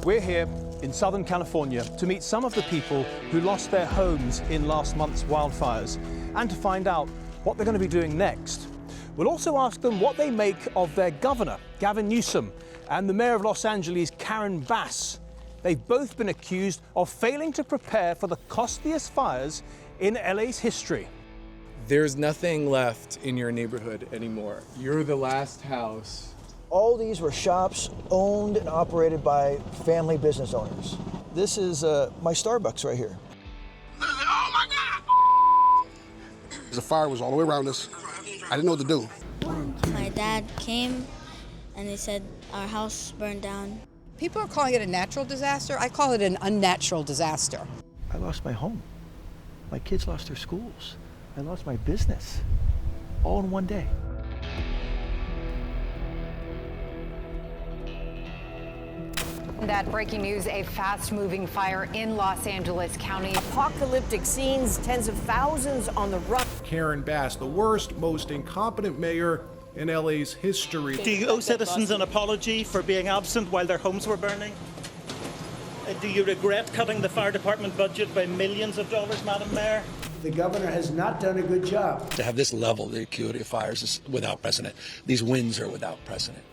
We're here in Southern California to meet some of the people who lost their homes in last month's wildfires and to find out what they're going to be doing next. We'll also ask them what they make of their governor, Gavin Newsom, and the mayor of Los Angeles, Karen Bass. They've both been accused of failing to prepare for the costliest fires in LA's history. There's nothing left in your neighborhood anymore. You're the last house. All these were shops owned and operated by family business owners. This is my Starbucks right here. Oh my God! The fire was all the way around us. I didn't know what to do. My dad came and he said our house burned down. People are calling it a natural disaster. I call it an unnatural disaster. I lost my home. My kids lost their schools. I lost my business, all in one day. That breaking news, a fast-moving fire in Los Angeles County. Apocalyptic scenes, tens of thousands on the run. Karen Bass, the worst, most incompetent mayor in LA's history. Do you owe citizens an apology for being absent while their homes were burning? Do you regret cutting the fire department budget by millions of dollars, Madam Mayor? The governor has not done a good job. To have this level of the acuity of fires is without precedent. These winds are without precedent.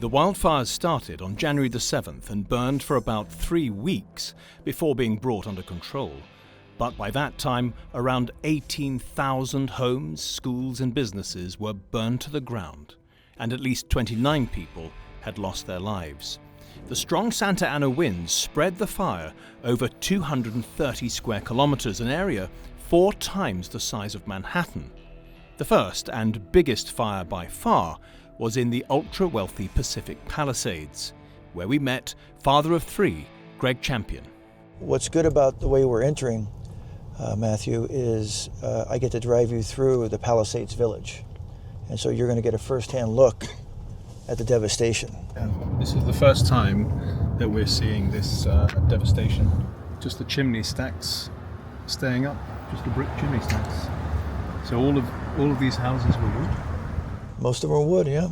The wildfires started on January the 7th and burned for about 3 weeks before being brought under control. But by that time, around 18,000 homes, schools and businesses were burned to the ground, and at least 29 people had lost their lives. The strong Santa Ana winds spread the fire over 230 square kilometers, an area 4 times the size of Manhattan. The first and biggest fire by far was in the ultra-wealthy Pacific Palisades, where we met father of 3, Gregg Champion. What's good about the way we're entering, Matthew, is I get to drive you through the Palisades village. And so you're going to get a first-hand look at the devastation. This is the first time that we're seeing this devastation. Just the chimney stacks staying up, just the brick chimney stacks. So all of these houses were wood? Most of them are wood, yeah.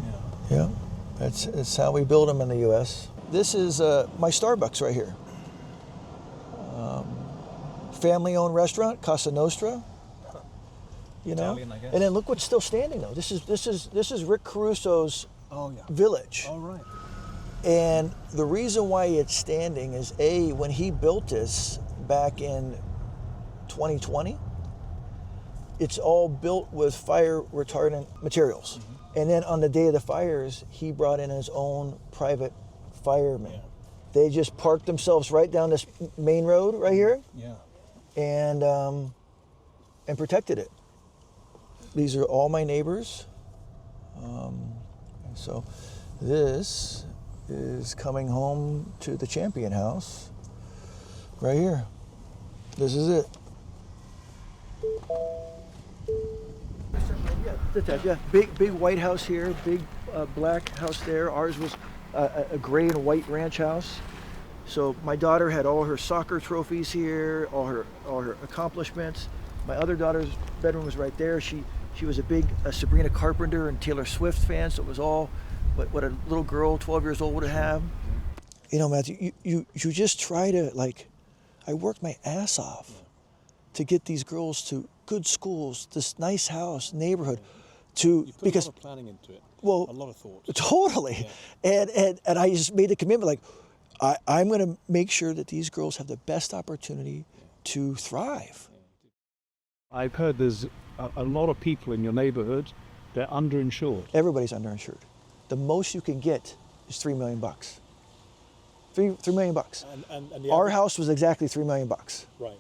That's how we build them in the U.S. This is my Starbucks right here. Family-owned restaurant, Casa Nostra. You know, Italian, I guess. And then look what's still standing though. This is Rick Caruso's village. Oh, right. And the reason why it's standing is when he built this back in 2020, it's all built with fire retardant materials. Mm-hmm. And then on the day of the fires, he brought in his own private firemen. Yeah. They just parked themselves right down this main road right here. Yeah. And protected it. These are all my neighbors. So this is coming home to the Champion house right here. This is it. Yeah, big white house here, big black house there. Ours was a gray and white ranch house. So my daughter had all her soccer trophies here, all her accomplishments. My other daughter's bedroom was right there. She was a big Sabrina Carpenter and Taylor Swift fan, so it was all what a little girl, 12 years old, would have. You know, Matthew, you just try to, like, I worked my ass off to get these girls to good schools, this nice house, neighborhood, because a lot of planning into it. Well, a lot of thought. Totally. Yeah. And I just made the commitment, like, I'm going to make sure that these girls have the best opportunity to thrive. I've heard there's a lot of people in your neighborhood, they're underinsured. Everybody's underinsured. The most you can get is $3 million. $3 million. And our house was exactly $3 million. Right.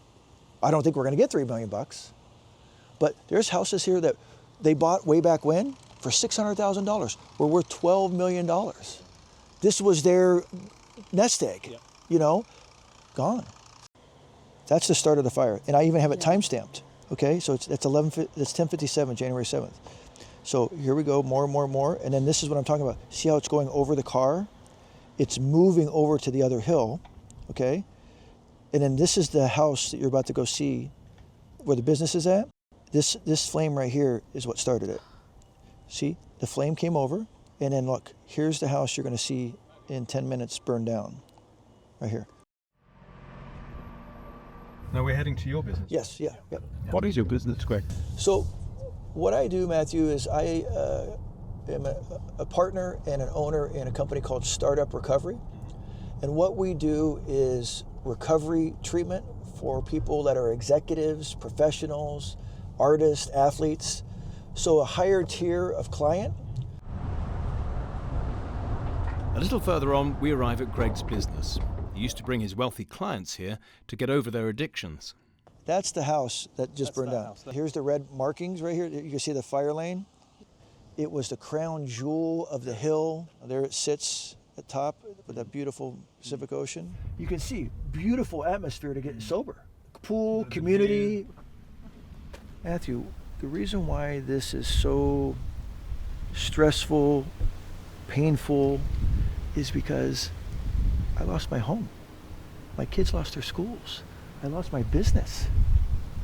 I don't think we're going to get $3 million. But there's houses here that they bought way back when for $600,000. We're worth $12 million. This was their nest egg, you know, gone. That's the start of the fire. And I even have it time-stamped. Okay, so it's 10:57, January 7th. So here we go, more, and then this is what I'm talking about. See how it's going over the car? It's moving over to the other hill, okay? And then this is the house that you're about to go see where the business is at. This flame right here is what started it. See, the flame came over, and then look, here's the house you're gonna see in 10 minutes burned down. right here. Now we're heading to your business. Yes, yeah. What is your business, Greg? So what I do, Matthew, is I am a partner and an owner in a company called Startup Recovery. And what we do is recovery treatment for people that are executives, professionals, artists, athletes. So a higher tier of client. A little further on, we arrive at Gregg's business. He used to bring his wealthy clients here to get over their addictions. That's the house that just burned down. Here's the red markings right here. You can see the fire lane. It was the crown jewel of the hill. There it sits at the top with that beautiful Pacific Ocean. You can see beautiful atmosphere to get sober. Pool, community. Matthew, the reason why this is so stressful, painful, is because I lost my home. My kids lost their schools. I lost my business,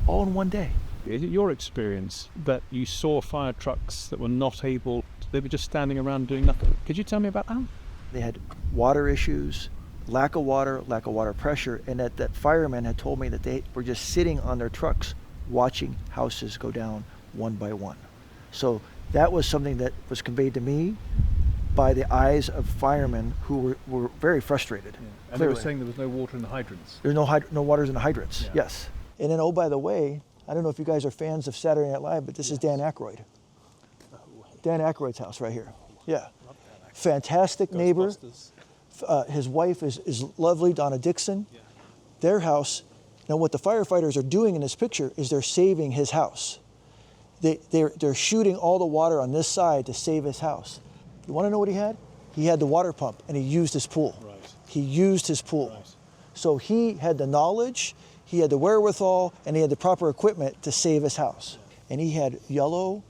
all in one day. Is it your experience that you saw fire trucks that were not able, they were just standing around doing nothing? Could you tell me about that? They had water issues, lack of water pressure, and that firemen had told me that they were just sitting on their trucks watching houses go down one by one. So that was something that was conveyed to me by the eyes of firemen who were very frustrated. Yeah. And they were saying there was no water in the hydrants. There's no waters in the hydrants, yeah. Yes. And then, oh, by the way, I don't know if you guys are fans of Saturday Night Live, but this is Dan Aykroyd. Dan Aykroyd's house right here. Yeah. Fantastic neighbor. His wife is lovely, Donna Dixon. Yeah. Their house, now what the firefighters are doing in this picture is they're saving his house. They're shooting all the water on this side to save his house. You want to know what he had? He had the water pump, and he used his pool. Right. He used his pool. Right. So he had the knowledge, he had the wherewithal, and he had the proper equipment to save his house. And he had yellow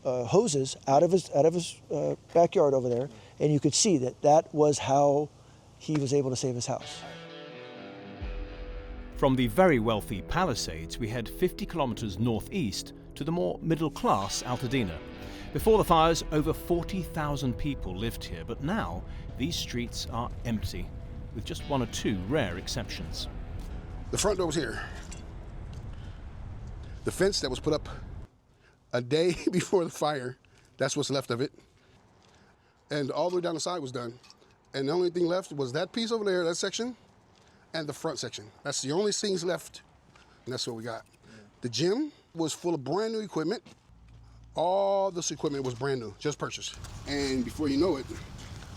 hoses out of his backyard over there, and you could see that was how he was able to save his house. From the very wealthy Palisades, we head 50 kilometres northeast to the more middle-class Altadena. Before the fires, over 40,000 people lived here, but now these streets are empty, with just one or two rare exceptions. The front door was here. The fence that was put up a day before the fire, that's what's left of it. And all the way down the side was done. And the only thing left was that piece over there, that section, and the front section. That's the only things left, and that's what we got. Yeah. The gym was full of brand new equipment. All this equipment was brand new, just purchased. And before you know it,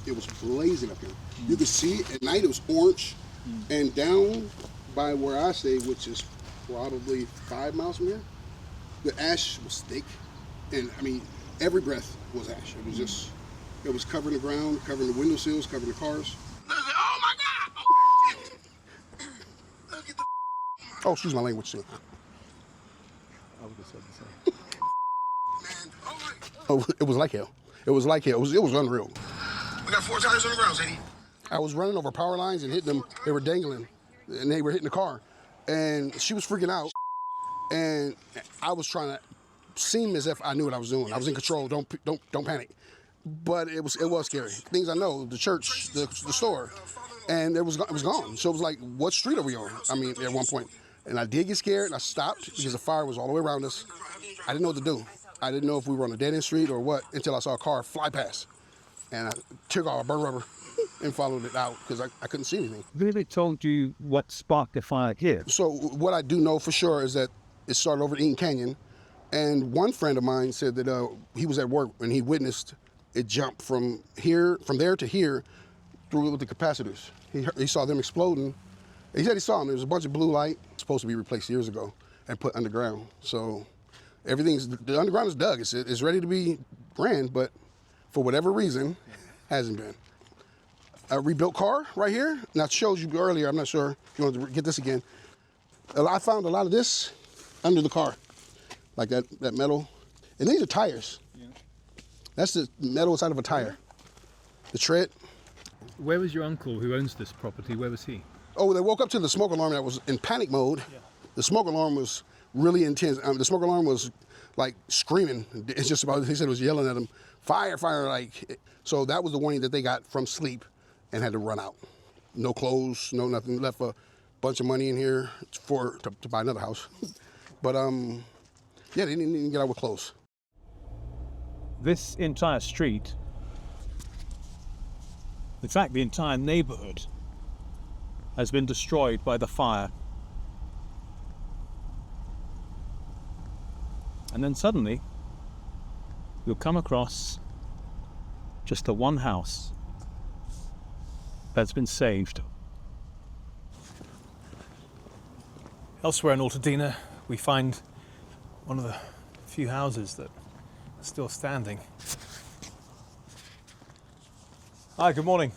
it was blazing up here. You could see at night it was orange, and down by where I stay, which is probably 5 miles from here, the ash was thick. And I mean, every breath was ash. It was just, it was covering the ground, covering the windowsills, covering the cars. Oh my God! Look at the oh, excuse my language too. I would have said the same. Oh, it was like hell. It was like hell. It was unreal. We got 4 tires on the ground, Sadie. I was running over power lines and hitting them. They were dangling, and they were hitting the car. And she was freaking out. And I was trying to seem as if I knew what I was doing. I was in control. Don't panic. But it was scary. Things I know: the church, the store, and it was gone. So it was like, what street are we on? I mean, at one point, and I did get scared. And I stopped because the fire was all the way around us. I didn't know what to do. I didn't know if we were on a dead-end street or what until I saw a car fly past. And I took off a burn rubber and followed it out because I couldn't see anything. Really told you what sparked the fire here? So what I do know for sure is that it started over at Eaton Canyon. And one friend of mine said that he was at work and he witnessed it jump from there to here through with the capacitors. He saw them exploding. He said he saw them. There was a bunch of blue light supposed to be replaced years ago and put underground. So the underground is dug. It's ready to be ran, but for whatever reason, hasn't been. A rebuilt car right here. Now it shows you earlier, I'm not sure if you want to get this again. I found a lot of this under the car, like that metal. And these are tires. Yeah. That's the metal inside of a tire. The tread. Where was your uncle who owns this property? Where was he? Oh, they woke up to the smoke alarm that was in panic mode. Yeah. The smoke alarm was really intense. The smoke alarm was like screaming. It's just about, he said it was yelling at them, fire, fire, like. So that was the warning that they got from sleep and had to run out. No clothes, no nothing. Left a bunch of money in here to buy another house. But yeah, they didn't even get out with clothes. This entire street, in fact the entire neighborhood, has been destroyed by the fire. And then suddenly you'll come across just the one house that's been saved. Elsewhere in Altadena, we find one of the few houses that are still standing. Hi, good morning.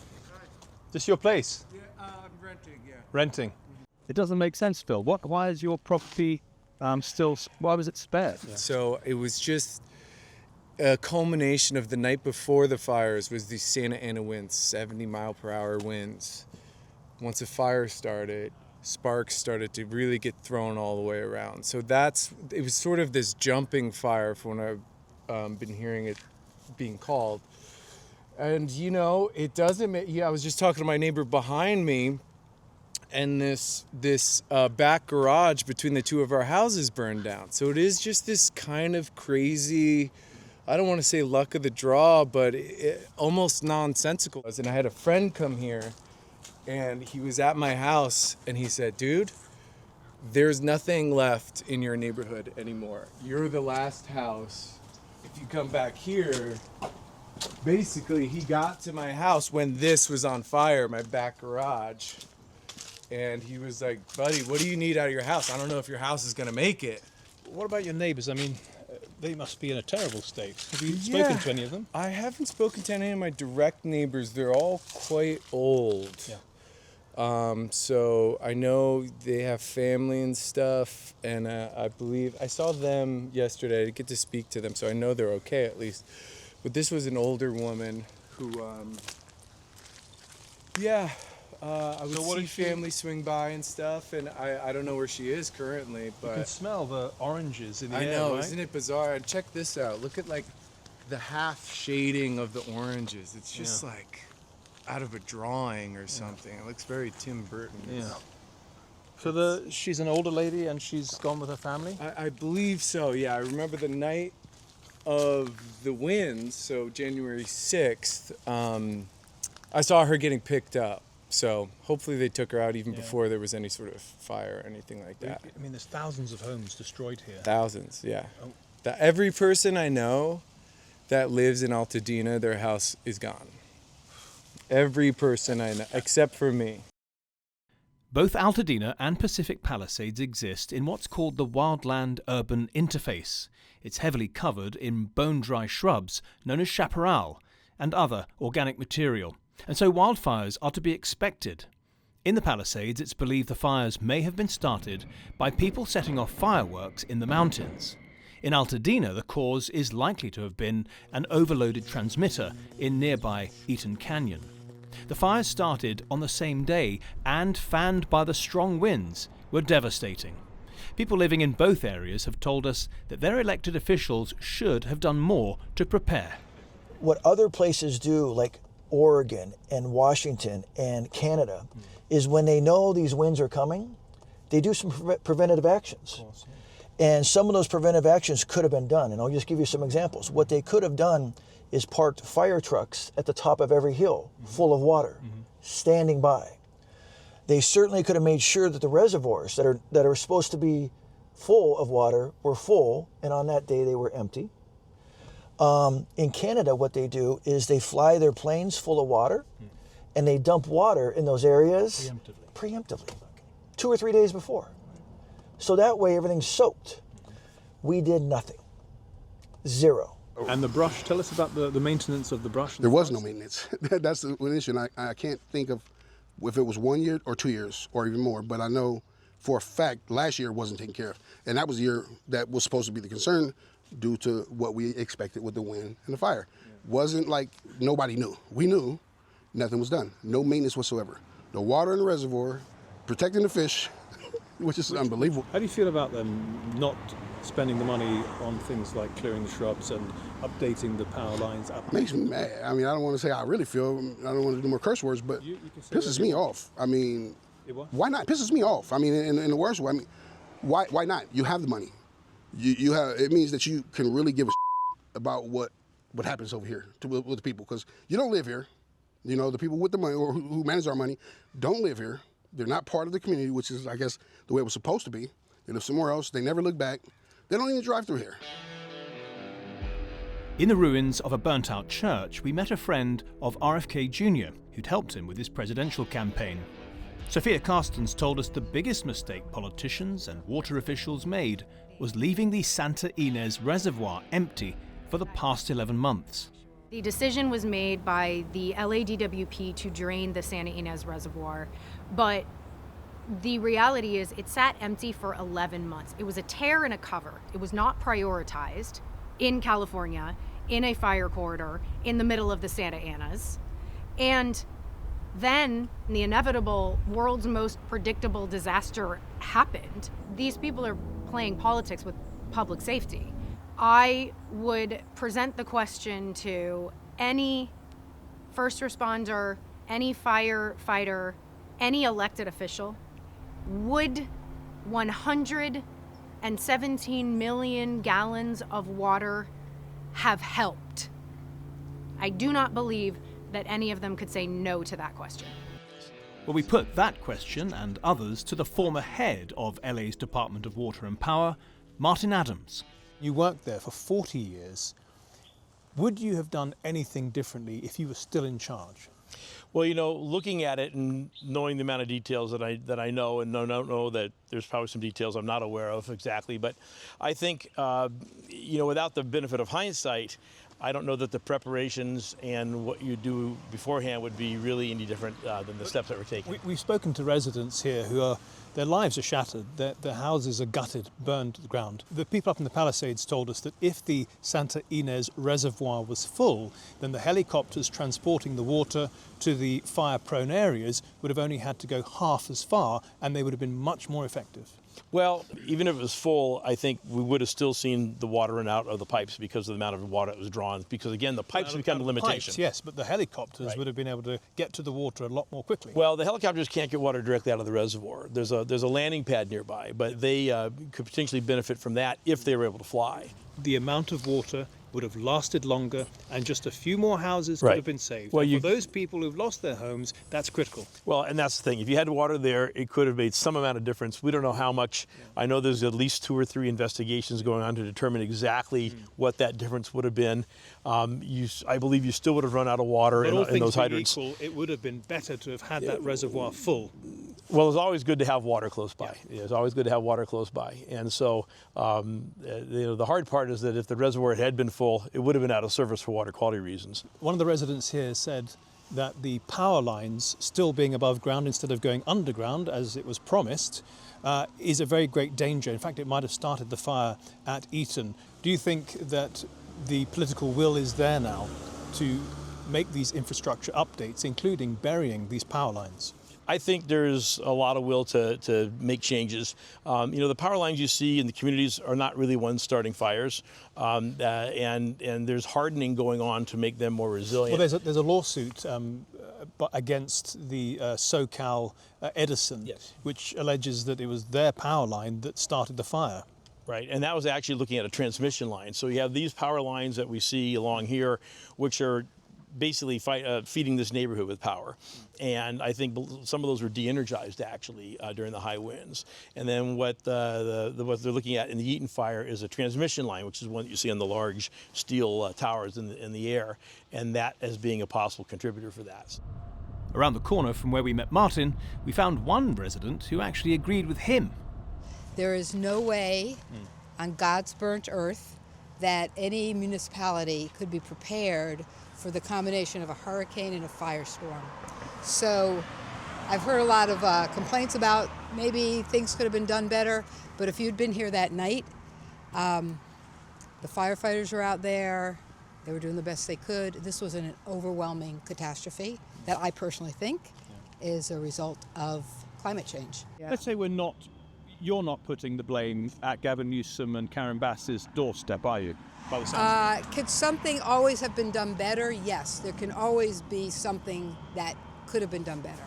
This your place? Yeah, I'm renting, yeah. Renting. It doesn't make sense, Phil. Why is your property why was it spared? Yeah. So it was just a culmination of the night before the fires was these Santa Ana winds, 70-mile-per-hour winds. Once the fire started, sparks started to really get thrown all the way around. So it was sort of this jumping fire from when I've been hearing it being called. And it doesn't, I was just talking to my neighbor behind me, and this back garage between the two of our houses burned down. So it is just this kind of crazy, I don't want to say luck of the draw, but almost nonsensical. And I had a friend come here, and he was at my house, and he said, dude, there's nothing left in your neighborhood anymore. You're the last house. If you come back here, basically he got to my house when this was on fire, my back garage. And he was like, buddy, what do you need out of your house? I don't know if your house is going to make it. What about your neighbors? I mean, they must be in a terrible state. Have you spoken to any of them? I haven't spoken to any of my direct neighbors. They're all quite old. Yeah. So I know they have family and stuff. And I believe I saw them yesterday. I didn't get to speak to them, so I know they're okay at least. But this was an older woman who, I would see family swing by and stuff, and I don't know where she is currently, but... You can smell the oranges in the air, I know, right? Isn't it bizarre? And check this out. Look at, the half shading of the oranges. It's just, out of a drawing or something. It looks very Tim Burton. Yeah. So she's an older lady, and she's gone with her family? I believe so, yeah. I remember the night of the winds, so January 6th, I saw her getting picked up. So hopefully they took her out even before there was any sort of fire or anything like that. I mean, there's thousands of homes destroyed here. Thousands, yeah. Oh. Every person I know that lives in Altadena, their house is gone. Every person I know, except for me. Both Altadena and Pacific Palisades exist in what's called the wildland-urban interface. It's heavily covered in bone-dry shrubs known as chaparral and other organic material. And so wildfires are to be expected. In the Palisades, it's believed the fires may have been started by people setting off fireworks in the mountains. In Altadena, the cause is likely to have been an overloaded transmitter in nearby Eaton Canyon. The fires started on the same day and, fanned by the strong winds, were devastating. People living in both areas have told us that their elected officials should have done more to prepare. What other places do, like Oregon and Washington and Canada, is when they know these winds are coming, they do some preventative actions. And some of those preventive actions could have been done. And I'll just give you some examples. What they could have done is parked fire trucks at the top of every hill full of water, standing by. They certainly could have made sure that the reservoirs that are supposed to be full of water were full, and on that day they were empty. In Canada, what they do is they fly their planes full of water, and they dump water in those areas preemptively 2 or 3 days before. So that way everything's soaked. We did nothing. Zero. And the brush, tell us about the maintenance of the brush. There was no maintenance. That's the one issue, and I can't think of if it was 1 year or 2 years or even more, but I know for a fact last year wasn't taken care of. And that was the year that was supposed to be the concern due to what we expected with the wind and the fire. Wasn't like nobody knew. We knew, nothing was done. No maintenance whatsoever. The water in the reservoir, protecting the fish, which is unbelievable. How do you feel about them not spending the money on things like clearing the shrubs and updating the power lines? Makes me mad. I mean, I don't want to say how I really feel. I don't want to do more curse words, but pisses me off. I mean, why not? Pisses me off. I mean, in the worst way. I mean, why not? You have the money. You have. It means that you can really give a about what happens over here with the people, because you don't live here. You know, the people with the money or who manage our money don't live here. They're not part of the community, which is, I guess, the way it was supposed to be. They live somewhere else. They never look back. They don't even drive through here. In the ruins of a burnt-out church, we met a friend of RFK Jr. who'd helped him with his presidential campaign. Sofia Karstens told us the biggest mistake politicians and water officials made was leaving the Santa Ynez Reservoir empty for the past 11 months. The decision was made by the LADWP to drain the Santa Ynez Reservoir, but the reality is it sat empty for 11 months. It was a tear and a cover. It was not prioritized in California, in a fire corridor, in the middle of the Santa Ynez. And then the inevitable world's most predictable disaster happened. These people are playing politics with public safety. I would present the question to any first responder, any firefighter, any elected official: would 117 million gallons of water have helped? I do not believe that any of them could say no to that question. Well, we put that question and others to the former head of LA's Department of Water and Power, Martin Adams. You worked there for 40 years. Would you have done anything differently if you were still in charge? Well, you know, looking at it and knowing the amount of details that I know, and don't know that there's probably some details I'm not aware of exactly, but I think, you know, without the benefit of hindsight, I don't know that the preparations and what you do beforehand would be really any different than the steps that were taken. We've spoken to residents here who are, their lives are shattered, their houses are gutted, burned to the ground. The people up in the Palisades told us that if the Santa Ynez Reservoir was full, then the helicopters transporting the water to the fire-prone areas would have only had to go half as far, and they would have been much more effective. Well, even if it was full, I think we would have still seen the water run out of the pipes because of the amount of water that was drawn. Because again, the pipes become a limitation. Pipes, yes, but the helicopters would have been able to get to the water a lot more quickly. Well, the helicopters can't get water directly out of the reservoir. There's a landing pad nearby, but they could potentially benefit from that if they were able to fly. The amount of water would have lasted longer, and just a few more houses could have been saved. Well, for those people who've lost their homes, that's critical. Well, and that's the thing. If you had water there, it could have made some amount of difference. We don't know how much. I know there's at least 2 or 3 investigations going on to determine exactly what that difference would have been. I believe you still would have run out of water in those hydrants. Equal, it would have been better to have had that reservoir full. Well, it's always good to have water close by. Yeah. It's always good to have water close by. And so, you know, the hard part is that if the reservoir had been full, it would have been out of service for water quality reasons. One of the residents here said that the power lines still being above ground instead of going underground, as it was promised, is a very great danger. In fact, it might have started the fire at Eaton. Do you think that the political will is there now to make these infrastructure updates, including burying these power lines? I think there's a lot of will to make changes. You know, the power lines you see in the communities are not really ones starting fires, and there's hardening going on to make them more resilient. Well, there's a lawsuit against the SoCal Edison, which alleges that it was their power line that started the fire. Right, and that was actually looking at a transmission line. So you have these power lines that we see along here, which are basically feeding this neighborhood with power. And I think some of those were de-energized actually during the high winds. And then what what they're looking at in the Eaton fire is a transmission line, which is one that you see on the large steel towers in the air, and that as being a possible contributor for that. Around the corner from where we met Martin, we found one resident who actually agreed with him. There is no way on God's burnt earth that any municipality could be prepared for the combination of a hurricane and a firestorm. So I've heard a lot of complaints about maybe things could have been done better, but if you'd been here that night, the firefighters were out there, they were doing the best they could. This was an overwhelming catastrophe that I personally think is a result of climate change. Let's say we're not you're not putting the blame at Gavin Newsom and Karen Bass's doorstep, are you? By the sounds of it. Could something always have been done better? Yes, there can always be something that could have been done better,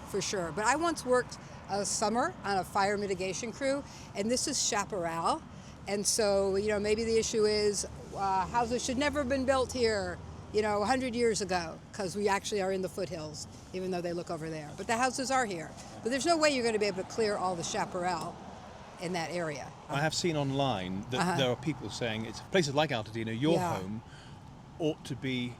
for sure. But I once worked a summer on a fire mitigation crew, and this is chaparral. And so, you know, maybe the issue is houses should never have been built here, you know, 100 years ago, because we actually are in the foothills, even though they look over there. But the houses are here. But there's no way you're going to be able to clear all the chaparral in that area. I have seen online that there are people saying it's places like Altadena, your home, ought to be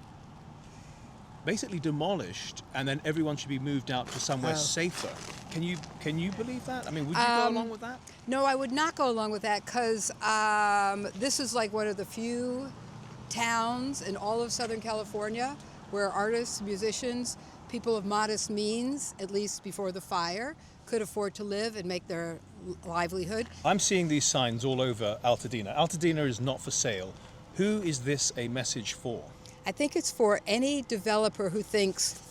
basically demolished, and then everyone should be moved out to somewhere safer. Can you believe that? I mean, would you go along with that? No, I would not go along with that, because this is like one of the few towns in all of Southern California where artists, musicians, people of modest means, at least before the fire, could afford to live and make their livelihood. I'm seeing these signs all over Altadena. Altadena is not for sale. Who is this a message for? I think it's for any developer who thinks,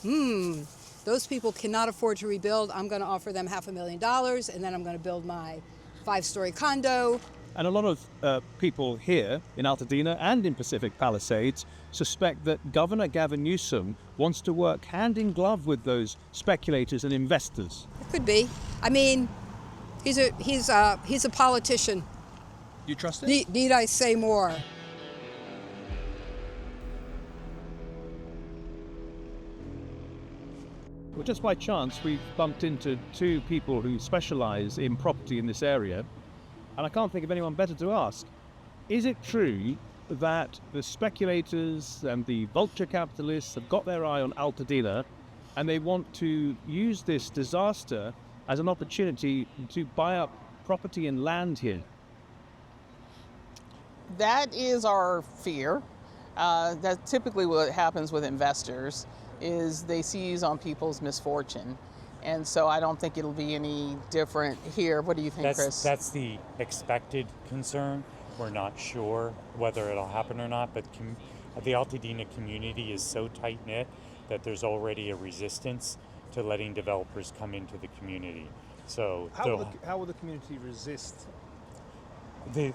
those people cannot afford to rebuild. I'm going to offer them $500,000, and then I'm going to build my 5-story condo. And a lot of people here in Altadena and in Pacific Palisades suspect that Governor Gavin Newsom wants to work hand in glove with those speculators and investors. It could be. I mean, he's a politician. You trust it? Need I say more? Well, just by chance, we bumped into two people who specialise in property in this area, and I can't think of anyone better to ask. Is it true that the speculators and the vulture capitalists have got their eye on Altadena, and they want to use this disaster as an opportunity to buy up property and land here? That is our fear. That's typically what happens with investors, is they seize on people's misfortune. And so I don't think it'll be any different here. What do you think, Chris? That's the expected concern. We're not sure whether it'll happen or not, but the Altadena community is so tight-knit that there's already a resistance to letting developers come into the community. So how will the community resist? The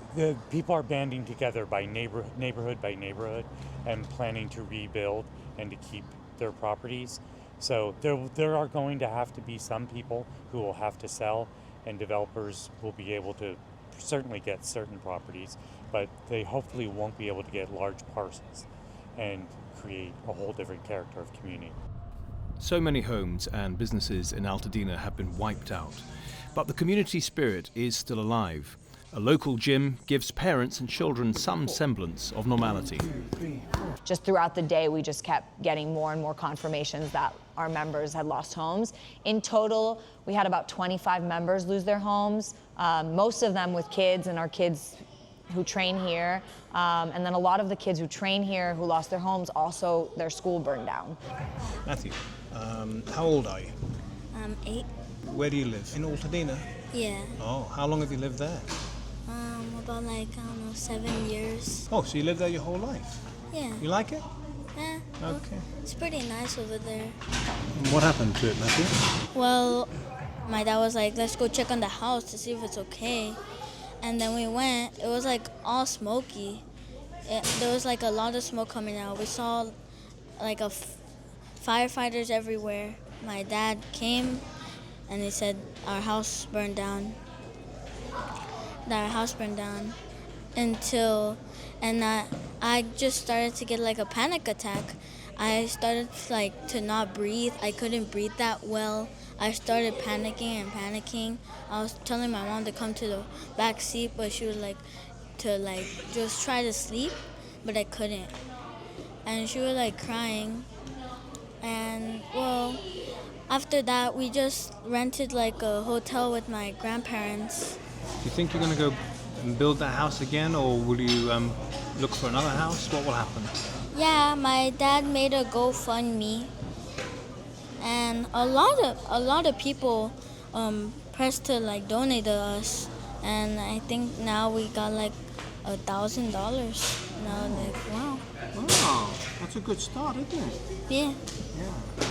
people are banding together by neighborhood by neighborhood and planning to rebuild and to keep their properties. So there are going to have to be some people who will have to sell, and developers will be able to certainly get certain properties, but they hopefully won't be able to get large parcels and create a whole different character of community. So many homes and businesses in Altadena have been wiped out, but the community spirit is still alive. A local gym gives parents and children some semblance of normality. Just throughout the day, we just kept getting more and more confirmations that our members had lost homes. In total, we had about 25 members lose their homes, most of them with kids, and our kids who train here. And then a lot of the kids who train here who lost their homes, also their school burned down. Matthew, how old are you? I'm 8. Where do you live? In Altadena? Yeah. Oh, how long have you lived there? About 7 years. Oh, so you lived there your whole life? Yeah. You like it? Yeah. Okay. It's pretty nice over there. What happened to it, Matthew? Well, my dad was like, let's go check on the house to see if it's okay. And then we went. It was like all smoky. There was like a lot of smoke coming out. We saw like firefighters everywhere. My dad came and he said our house burned down. That our house burned down I just started to get like a panic attack. I started to not breathe. I couldn't breathe that well. I started panicking. I was telling my mom to come to the back seat, but she was to just try to sleep, but I couldn't. And she was crying. And well, after that we just rented a hotel with my grandparents. Do you think you're going to go and build that house again, or will you look for another house? What will happen? Yeah, my dad made a GoFundMe, and a lot of people pressed to donate to us, and I think now we got $1,000. Now wow. Oh, that's a good start, isn't it? Yeah. Yeah.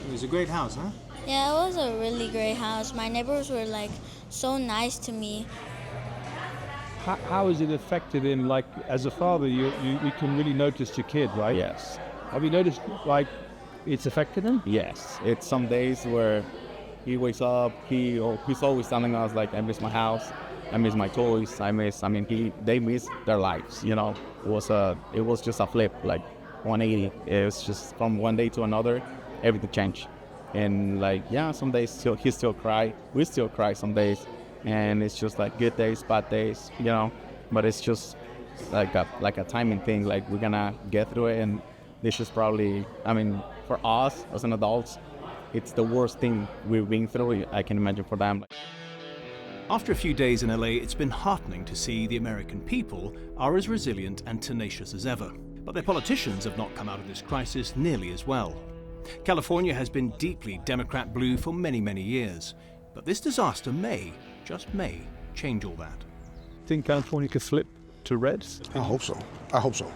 It was a great house, huh? Yeah, it was a really great house. My neighbors were so nice to me. How is it affected in, like, as a father, you can really notice your kid, right? Yes. Have you noticed, like, it's affected him? Yes. It's some days where he wakes up, he's always telling us, like, I miss my house, I miss my toys, they miss their lives, you know. It was just a flip, like 180. It was just from one day to another, everything changed. And like, yeah, some days he still cry, we still cry some days. And it's just like good days, bad days, you know, but it's just like a timing thing. Like, we're gonna get through it, and this is probably, for us as an adults, it's the worst thing we've been through. I can imagine for them. After a few days in LA, it's been heartening to see the American people are as resilient and tenacious as ever. But their politicians have not come out of this crisis nearly as well. California has been deeply Democrat blue for many, many years. But this disaster may, just may, change all that. Think California could flip to red? I hope so.